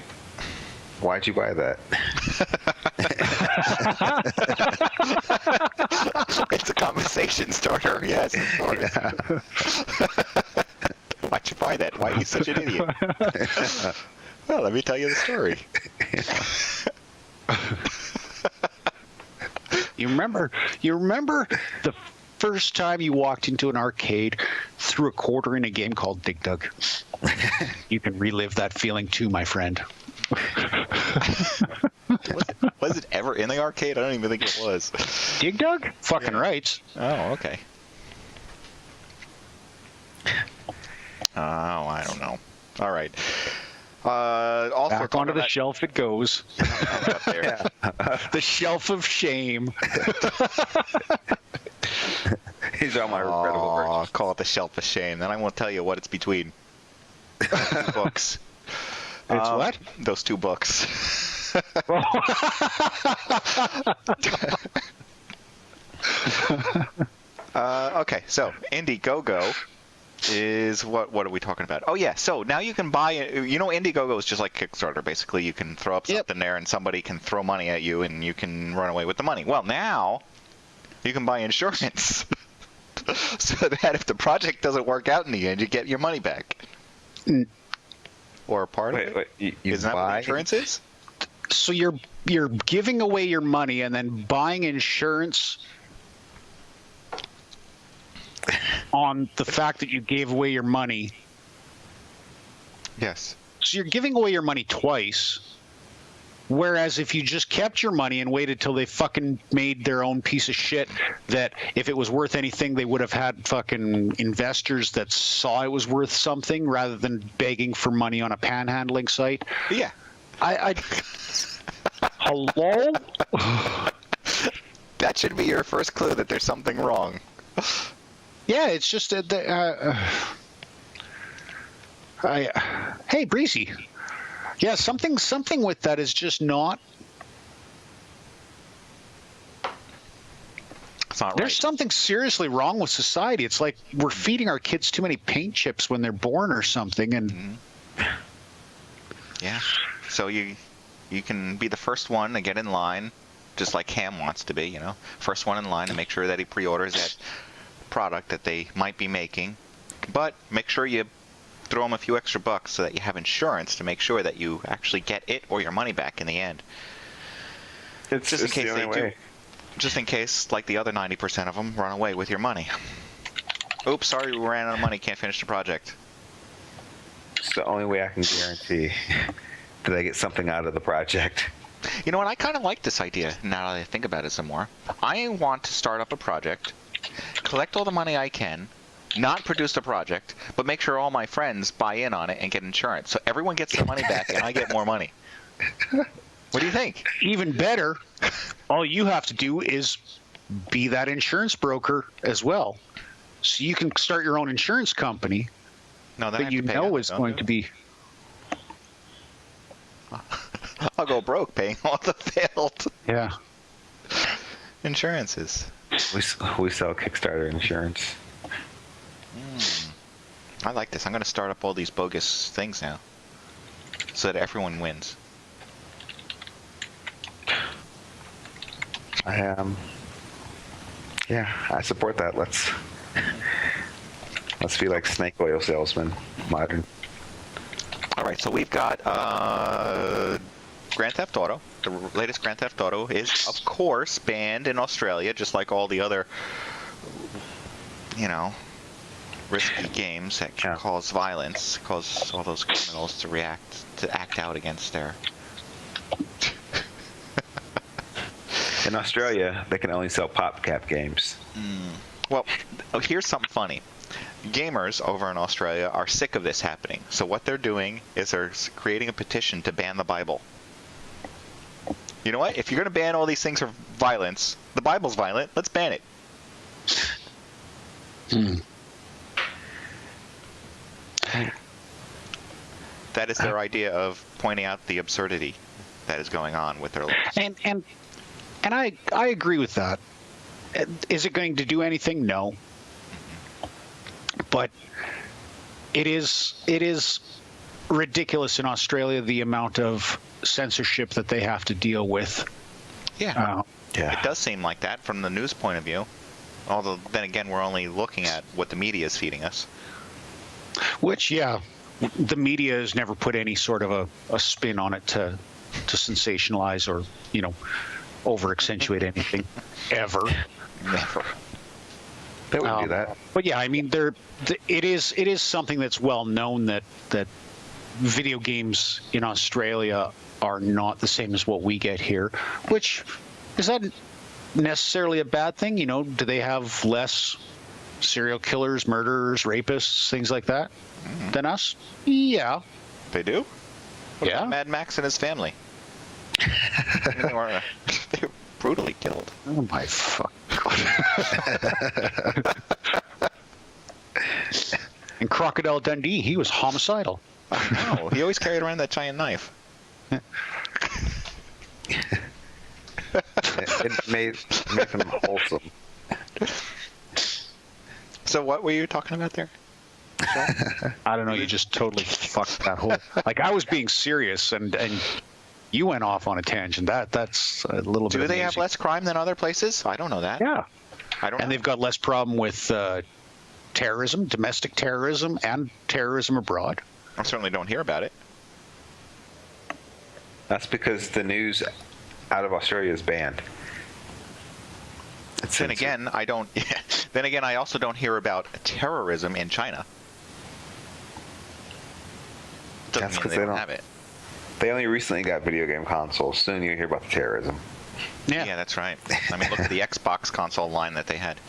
"Why'd you buy that?"
It's a conversation starter. Yes.
Yeah.
Why'd you buy that? Why are you such an idiot? Well, let me tell you the story.
You remember the first time you walked into an arcade, threw a quarter in a game called Dig Dug? You can relive that feeling too, my friend.
Was it ever in the arcade? I don't even think it was.
Dig Dug? Fucking rights.
Oh, okay. Oh, I don't know. All right. Also
Back onto the shelf it goes.
there.
The shelf of shame.
These are my regrettable versions.
Call it the shelf of shame. Then I won't tell you what it's between. Two books.
It's what?
Those two books. Okay, so Indiegogo is what are we talking about? Oh yeah, so now you can buy. Indiegogo is just like Kickstarter. Basically, you can throw up something there, and somebody can throw money at you, and you can run away with the money. Well, now you can buy insurance, so that if the project doesn't work out in the end, you get your money back. Or a part of it.
Wait, you
Isn't that what insurance is?
So you're giving away your money and then buying insurance on the fact that you gave away your money.
Yes.
So you're giving away your money twice. Whereas if you just kept your money and waited till they fucking made their own piece of shit, that if it was worth anything, they would have had fucking investors that saw it was worth something rather than begging for money on a panhandling site.
Yeah.
Hello?
That should be your first clue that there's something wrong.
Yeah, it's just hey, Breezy. Yeah, something with that is just not.
It's not right.
There's something seriously wrong with society. It's like we're feeding our kids too many paint chips when they're born or something, and
yeah. So you can be the first one to get in line, just like Ham wants to be. First one in line to make sure that he pre-orders that product that they might be making, but make sure you throw them a few extra bucks so that you have insurance to make sure that you actually get it or your money back in the end.
It's
just in case
the only
they do.
way.
Just in case, like the other 90% of them, run away with your money. Oops, sorry, we ran out of money, can't finish the project.
It's the only way I can guarantee that I get something out of the project.
You know what? I kind of like this idea now that I think about it some more. I want to start up a project, collect all the money I can, not produce the project, but make sure all my friends buy in on it and get insurance. So everyone gets their money back and I get more money. What do you think?
even better, all you have to do is be that insurance broker as well. So you can start your own insurance company
No, then I
that
have
you
to pay
know
out,
is
don't
going
you?
to be.
I'll go broke paying all the failed
Yeah.
insurances.
We sell Kickstarter insurance.
I like this. I'm going to start up all these bogus things now so that everyone wins.
Yeah, I support that. Let's be like snake oil salesmen, modern.
All right, so we've got Grand Theft Auto. The latest Grand Theft Auto is, of course, banned in Australia, just like all the other, risky games that can cause violence, cause all those criminals to act out against their.
In Australia, they can only sell PopCap games.
Well, here's something funny. gamers over in Australia are sick of this happening. So what they're doing is they're creating a petition to ban the Bible. You know what? If you're going to ban all these things for violence, the Bible's violent, let's ban it. That is their idea of pointing out the absurdity that is going on with their laws.
And I agree with that. Is it going to do anything? No. But it is ridiculous in Australia the amount of censorship that they have to deal with.
Yeah. It does seem like that from the news point of view. Although then again, we're only looking at what the media is feeding us.
Which, yeah, the media has never put any sort of a spin on it to sensationalize or, over accentuate anything ever.
Never.
They wouldn't do that.
But yeah, I mean, it is something that's well known that video games in Australia are not the same as what we get here. Which is that necessarily a bad thing? Do they have less serial killers, murderers, rapists, things like that than us? Yeah.
They do? What
Yeah.
about Mad Max and his family? they were brutally killed.
Oh my fuck. And Crocodile Dundee, he was homicidal.
No, he always carried around that giant knife.
It made them wholesome.
So what were you talking about there?
I don't know, you just totally fucked that whole... Like, I was being serious, and you went off on a tangent. That's a little bit
Do they have
amazing.
less crime than other places? I don't know that.
Yeah.
I don't
And
know.
they've got less problem with terrorism, domestic terrorism, and terrorism abroad.
I certainly don't hear about it.
That's because the news out of Australia is banned. It's
Then
censored.
again, I don't. Then again, I also don't hear about terrorism in China. Doesn't
That's
mean
'cause
they
they
don't
don't-
have it.
They only recently got video game consoles. Soon you'll hear about the terrorism.
Yeah, that's right. I mean, look at the Xbox console line that they had.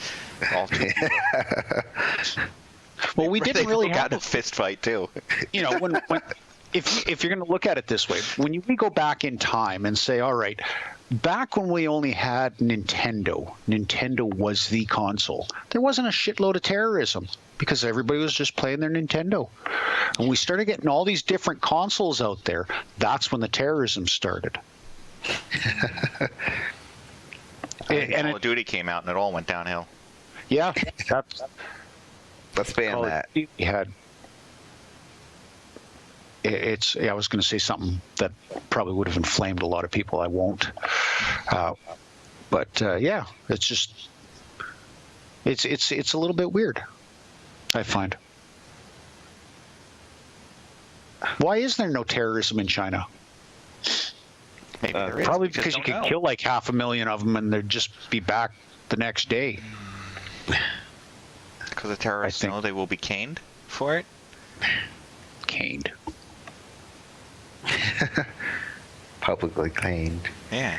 All two people.
Well, we didn't really
got
have
a fist fight too.
when if you're going to look at it this way, when we go back in time and say, all right, back when we only had Nintendo was the console. There wasn't a shitload of terrorism because everybody was just playing their Nintendo. And we started getting all these different consoles out there. That's when the terrorism started.
Call of Duty came out and it all went downhill.
Yeah, that's
Let's ban that.
We had. I was going to say something that probably would have inflamed a lot of people. I won't. But yeah, it's just it's a little bit weird, I find. Why is there no terrorism in China?
Maybe there is.
Probably
we just
because you
don't
could
know.
kill like 500,000 of them and they'd just be back the next day.
Because the terrorists
think-
know they will be caned for it.
Caned.
Publicly claimed.
Yeah.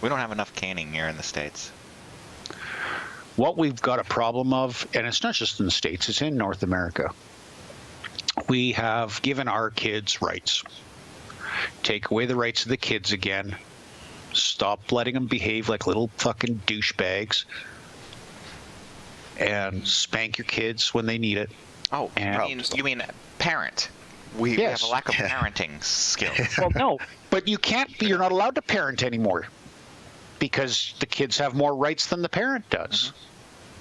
We don't have enough caning here in the States.
What we've got a problem of, and it's not just in the States, it's in North America. We have given our kids rights. Take away the rights of the kids again. Stop letting them behave like little fucking douchebags. And spank your kids when they need it.
Oh,
And-
you mean parent? We
Yes.
have a lack of parenting skills.
Well, no, but you're not allowed to parent anymore because the kids have more rights than the parent does.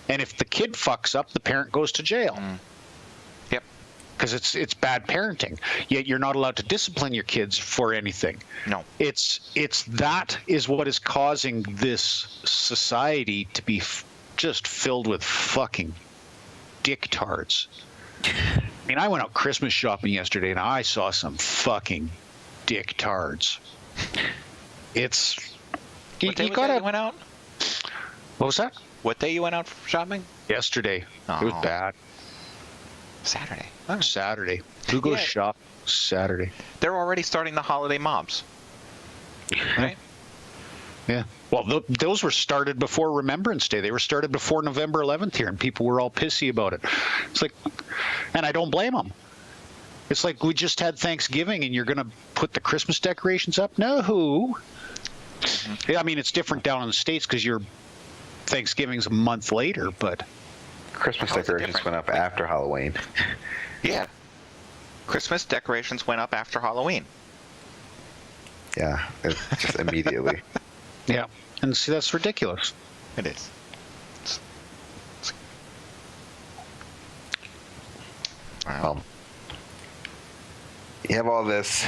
And if the kid fucks up, the parent goes to jail.
Yep.
Because it's bad parenting. Yet you're not allowed to discipline your kids for anything.
No.
It's that is what is causing this society to be just filled with fucking dicktards. I mean, I went out Christmas shopping yesterday and I saw some fucking dicktards. It's
What day
you
was
gotta.
that you went out?
What was that?
What day you went out shopping?
Yesterday. It was
Oh.
bad.
Saturday.
Saturday. Who goes
Yeah.
shop Saturday?
They're already starting the holiday mobs. Right?
Yeah. Well, those were started before Remembrance Day. They were started before November 11th here, and people were all pissy about it. It's like, and I don't blame them. It's like we just had Thanksgiving, and you're going to put the Christmas decorations up? No. Yeah, I mean, it's different down in the States because your Thanksgiving's a month later, but
Christmas decorations went up after Halloween.
Yeah. Christmas decorations went up after Halloween.
Yeah, it's just immediately.
yeah. And see, that's ridiculous.
It is. Wow.
You have all this,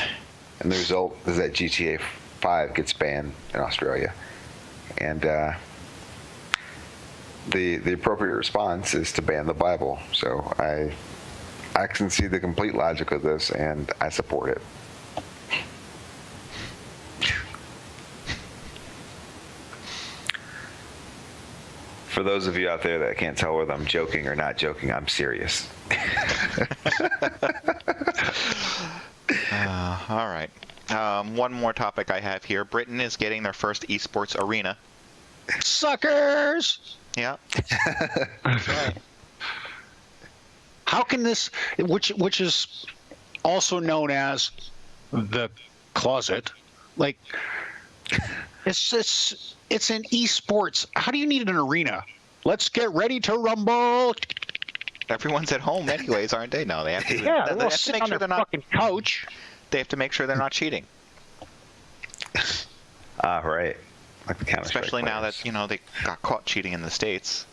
and the result is that GTA 5 gets banned in Australia. And the appropriate response is to ban the Bible. So I can see the complete logic of this, and I support it. For those of you out there that can't tell whether I'm joking or not joking, I'm serious.
All right. One more topic I have here. Britain is getting their first eSports arena.
Suckers!
Yeah.
Right. How can this, which is also known as the closet, like it's an eSports. How do you need an arena? Let's get ready to rumble.
Everyone's at home anyways, aren't they? No, they have to.
Yeah,
they
they'll
have to
sit
make
on
sure
their
they're not.
fucking couch.
They have to make sure they're not cheating.
Right. Like the Counter-Strike
Especially now
players.
that they got caught cheating in the States.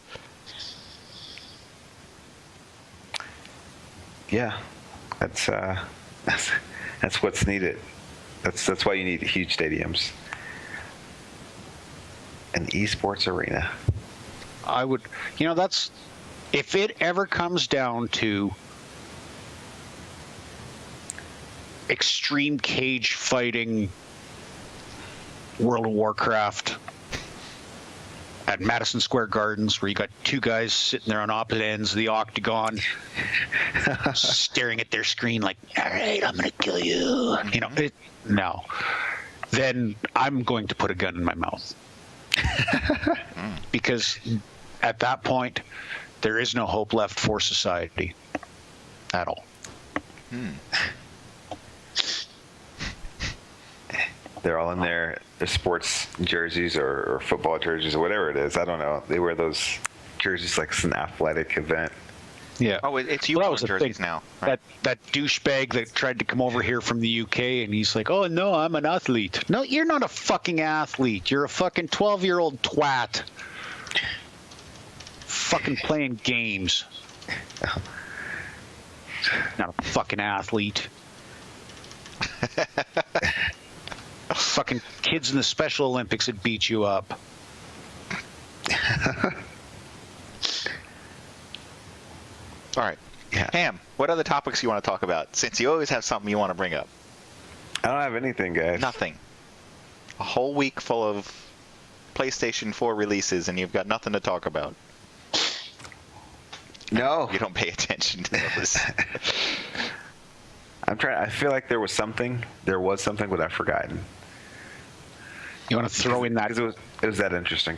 Yeah, that's what's needed. That's why you need huge stadiums. An esports arena.
I would, that's, if it ever comes down to extreme cage fighting, World of Warcraft at Madison Square Gardens, where you got two guys sitting there on opposite ends of the octagon, staring at their screen like, all right, I'm going to kill you. No. Then I'm going to put a gun in my mouth. Because at that point, there is no hope left for society at all.
They're all in their sports jerseys or football jerseys or whatever it is. I don't know. They wear those jerseys like it's an athletic event.
Yeah.
Oh, it's
Well, that
uniform
was the
jerseys
thing.
now. Right?
That douchebag that tried to come over here from the UK, and he's like, oh, no, I'm an athlete. No, you're not a fucking athlete. You're a fucking 12-year-old twat. Fucking playing games. Not a fucking athlete. Fucking kids in the Special Olympics would beat you up.
All right.
Yeah.
Ham, what other topics you want to talk about? Since you always have something you want to bring up.
I don't have anything, guys.
Nothing. A whole week full of PlayStation 4 releases, and you've got nothing to talk about.
No.
You don't pay attention to those.
I feel like there was something, but I've forgotten.
You want to throw in that
Because it was that interesting.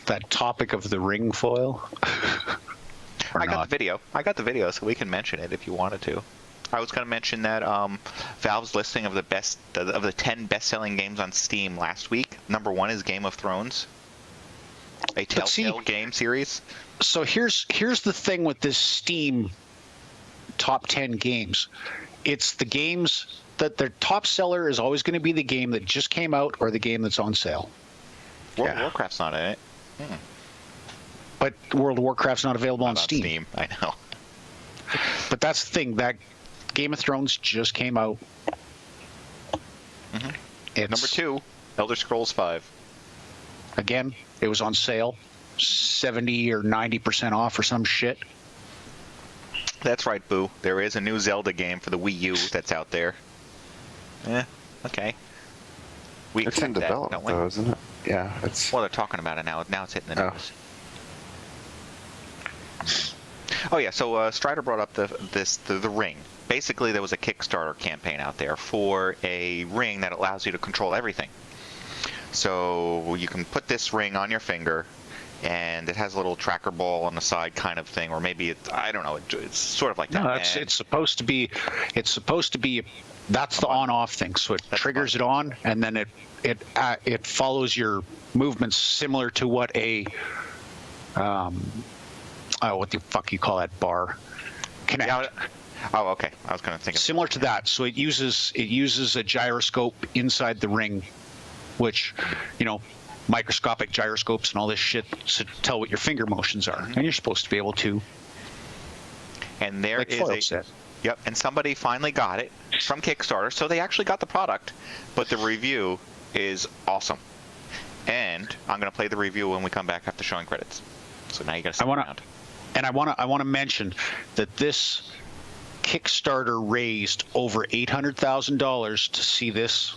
that topic of the ring foil? Or
I got
not?
the video. So we can mention it if you wanted to. I was going to mention that Valve's listing of the 10 best-selling games on Steam last week. Number 1 is Game of Thrones, a Telltale game series.
So here's the thing with this Steam top 10 games. It's the games that their top seller is always going to be the game that just came out or the game that's on sale.
World of Warcraft's not in it.
But World of Warcraft's not available on
Not
Steam.
I know.
But that's the thing. That Game of Thrones just came out. It's,
Number 2, Elder Scrolls 5.
Again, it was on sale. 70 or 90% off or some shit.
That's right, Boo. There is a new Zelda game for the Wii U that's out there. Okay. We
It's in
expect that,
development,
don't we?
though, isn't it? Yeah, it's.
Well, they're talking about it now. Now it's hitting the
Oh.
news. Oh yeah, so Strider brought up the ring. Basically, there was a Kickstarter campaign out there for a ring that allows you to control everything. So you can put this ring on your finger, and it has a little tracker ball on the side kind of thing, or maybe I don't know, it's sort of like that.
No, it's supposed to be. That's the on-off thing. So it triggers it on, and then it follows your movements similar to what a what the fuck you call that bar? Kinect.
Yeah, oh, okay. I was going to think of
similar to that. So it uses a gyroscope inside the ring, which, microscopic gyroscopes and all this shit to tell what your finger motions are, and you're supposed to be able to.
And there
like
is Yep, and somebody finally got it from Kickstarter, so they actually got the product, but the review is awesome. And I'm going to play the review when we come back after showing credits. So now you got to stick around.
And I want to mention that this Kickstarter raised over $800,000 to see this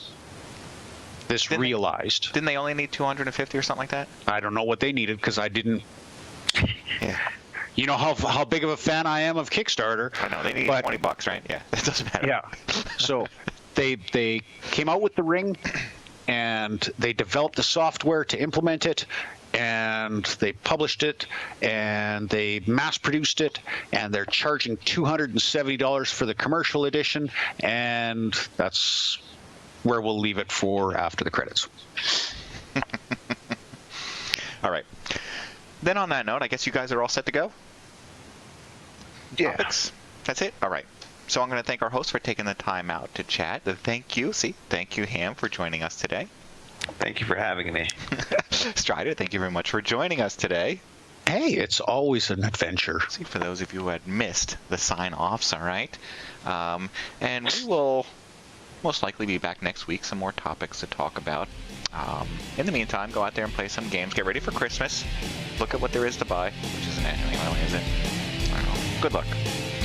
realized.
Didn't they only need 250 or something like that?
I don't know what they needed because I didn't.
Yeah.
You know how big of a fan I am of Kickstarter.
I know they need $20, right? Yeah, it doesn't matter.
Yeah. So they came out with the ring, and they developed the software to implement it, and they published it, and they mass-produced it, and they're charging $270 for the commercial edition, and that's where we'll leave it for after the credits.
All right. Then on that note, I guess you guys are all set to go?
Yeah.
Topics? That's it? All right. So I'm going to thank our host for taking the time out to chat. Thank you, Ham, for joining us today.
Thank you for having me.
Strider, thank you very much for joining us today.
Hey, it's always an adventure.
See, for those of you who had missed the sign-offs, all right? And we will most likely be back next week, some more topics to talk about. In the meantime, go out there and play some games. Get ready for Christmas. Look at what there is to buy, which isn't it anyway, is it? I don't know. Good luck.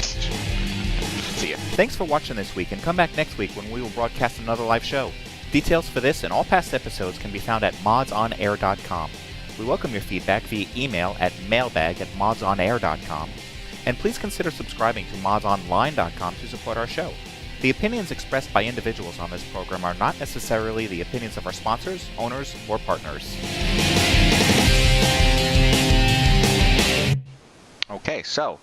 See ya.
Thanks for watching this week, and come back next week when we will broadcast another live show. Details for this and all past episodes can be found at MODSonair.com. We welcome your feedback via email at mailbag@modsonair.com. And please consider subscribing to modsonline.com to support our show. The opinions expressed by individuals on this program are not necessarily the opinions of our sponsors, owners, or partners.
Okay, so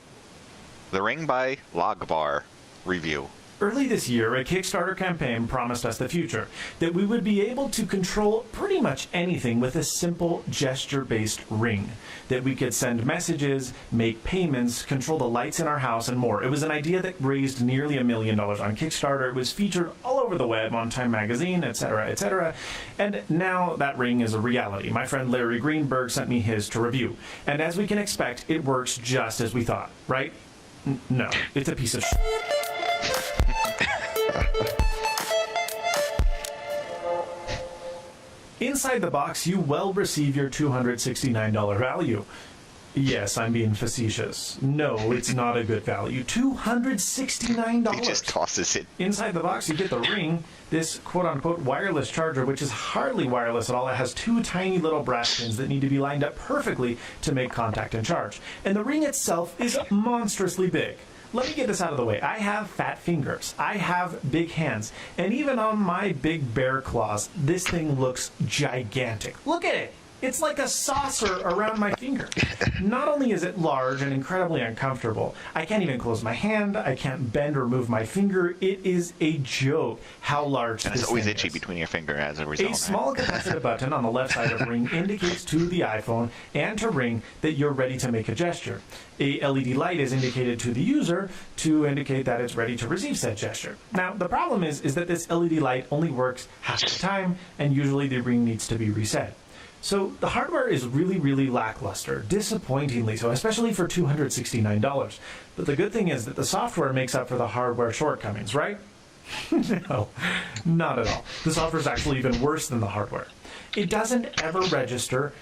The Ring by Logbar review.
Early this year, a Kickstarter campaign promised us the future, that we would be able to control pretty much anything with a simple gesture-based ring, that we could send messages, make payments, control the lights in our house, and more. It was an idea that raised nearly $1 million on Kickstarter. It was featured all over the web, on Time Magazine, etc., etc., and now that ring is a reality. My friend Larry Greenberg sent me his to review, and as we can expect, it works just as we thought, right? No, it's a piece of shit. Inside the box, you will receive your $269 value. Yes, I'm being facetious. No, it's not a good value. $269.
He just tosses it.
Inside the box, you get the ring, this quote-unquote wireless charger, which is hardly wireless at all. It has two tiny little brass pins that need to be lined up perfectly to make contact and charge. And the ring itself is monstrously big. Let me get this out of the way. I have fat fingers. I have big hands. And even on my big bear claws, this thing looks gigantic. Look at it. It's like a saucer around my finger. Not only is it large and incredibly uncomfortable, I can't even close my hand, I can't bend or move my finger. It is a joke how large
and
this
it's always
thing
itchy
is.
between your finger as a result.
A small capacitive button on the left side of the ring indicates to the iPhone and to Ring that you're ready to make a gesture. A LED light is indicated to the user to indicate that it's ready to receive said gesture. Now, the problem is that this LED light only works half the time, and usually the ring needs to be reset. So the hardware is really, really lackluster, disappointingly so, especially for $269. But the good thing is that the software makes up for the hardware shortcomings, right? No, not at all. The software is actually even worse than the hardware. It doesn't ever register,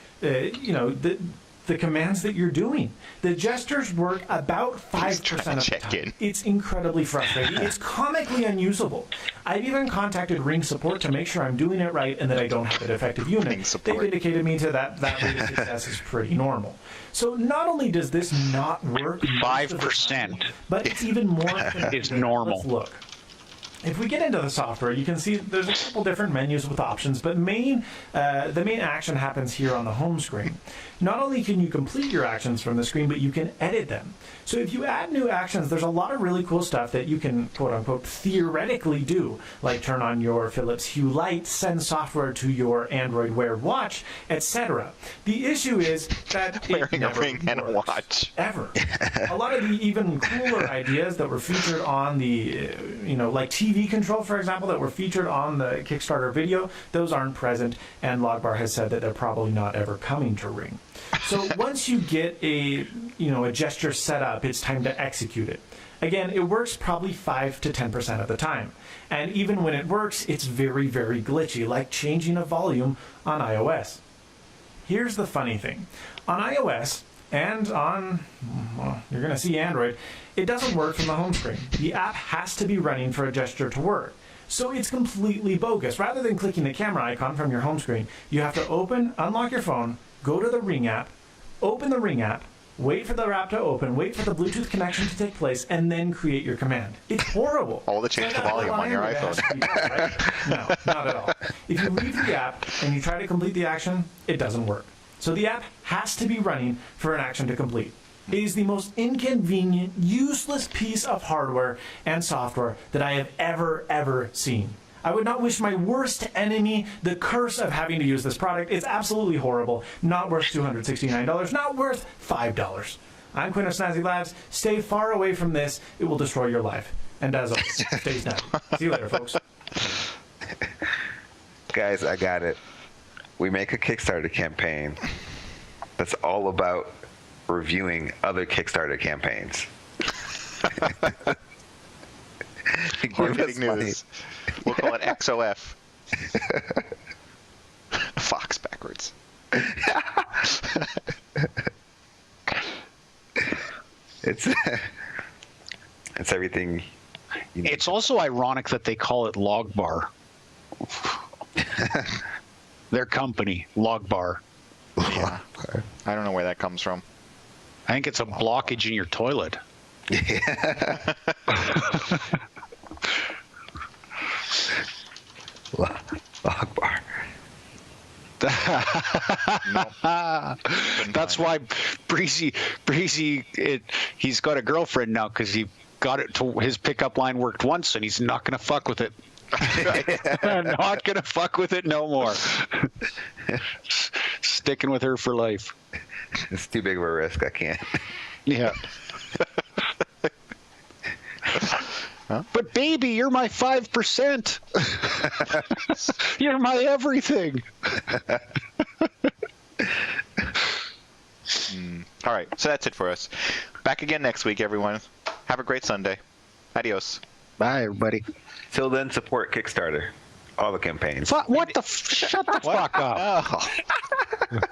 the commands that you're doing. The gestures work about 5% of the time. It's incredibly frustrating. It's comically unusable. I've even contacted Ring support to make sure I'm doing it right and that I don't have a defective unit. They've indicated me to that rate of success is pretty normal. So not only does this not work
5%,
but it's even more
is normal.
Let's look. If we get into the software, you can see there's a couple different menus with options, but the main action happens here on the home screen. Not only can you complete your actions from the screen, but you can edit them. So if you add new actions, there's a lot of really cool stuff that you can, quote-unquote, theoretically do, like turn on your Philips Hue light, send software to your Android Wear watch, etc. The issue is that
wearing a ring and a watch.
Ever. A lot of the even cooler ideas that were featured on the, like TV control, for example, that were featured on the Kickstarter video, those aren't present, and Logbar has said that they're probably not ever coming to Ring. So once you get a gesture set up, it's time to execute it. Again, it works probably 5 to 10% of the time. And even when it works, it's very, very glitchy, like changing a volume on iOS. Here's the funny thing. On iOS and on, well, you're going to see Android, it doesn't work from the home screen. The app has to be running for a gesture to work. So it's completely bogus. Rather than clicking the camera icon from your home screen, you have to unlock your phone, go to the Ring app, open the Ring app, wait for the app to open, wait for the Bluetooth connection to take place, and then create your command. It's horrible.
All to change the volume on your iPhone.
Right? No, not at all. If you leave the app and you try to complete the action, it doesn't work. So the app has to be running for an action to complete. It is the most inconvenient, useless piece of hardware and software that I have ever seen. I would not wish my worst enemy the curse of having to use this product. It's absolutely horrible. Not worth $269. Not worth $5. I'm Quinn of Snazzy Labs. Stay far away from this. It will destroy your life. And as always, stay snazzy. See you later, folks.
Guys, I got it. We make a Kickstarter campaign that's all about reviewing other Kickstarter campaigns.
Hard-hitting news. We'll call it XOF. Fox backwards.
It's everything.
It's also ironic that they call it Logbar. Their company, Logbar.
Yeah. I don't know where that comes from.
I think it's a blockage in your toilet.
Yeah. Logbar.
That's why Breezy, he's got a girlfriend now because he got it to his pickup line worked once and he's not going to fuck with it. Not going to fuck with it no more. Sticking with her for life.
It's too big of a risk. I can't.
Yeah. Huh? But baby, you're my 5%. You're my everything.
All right, so that's it for us. Back again next week, everyone. Have a great Sunday. Adios.
Bye, everybody.
Till then, support Kickstarter. All the campaigns.
What the? Shut the fuck up.
Oh.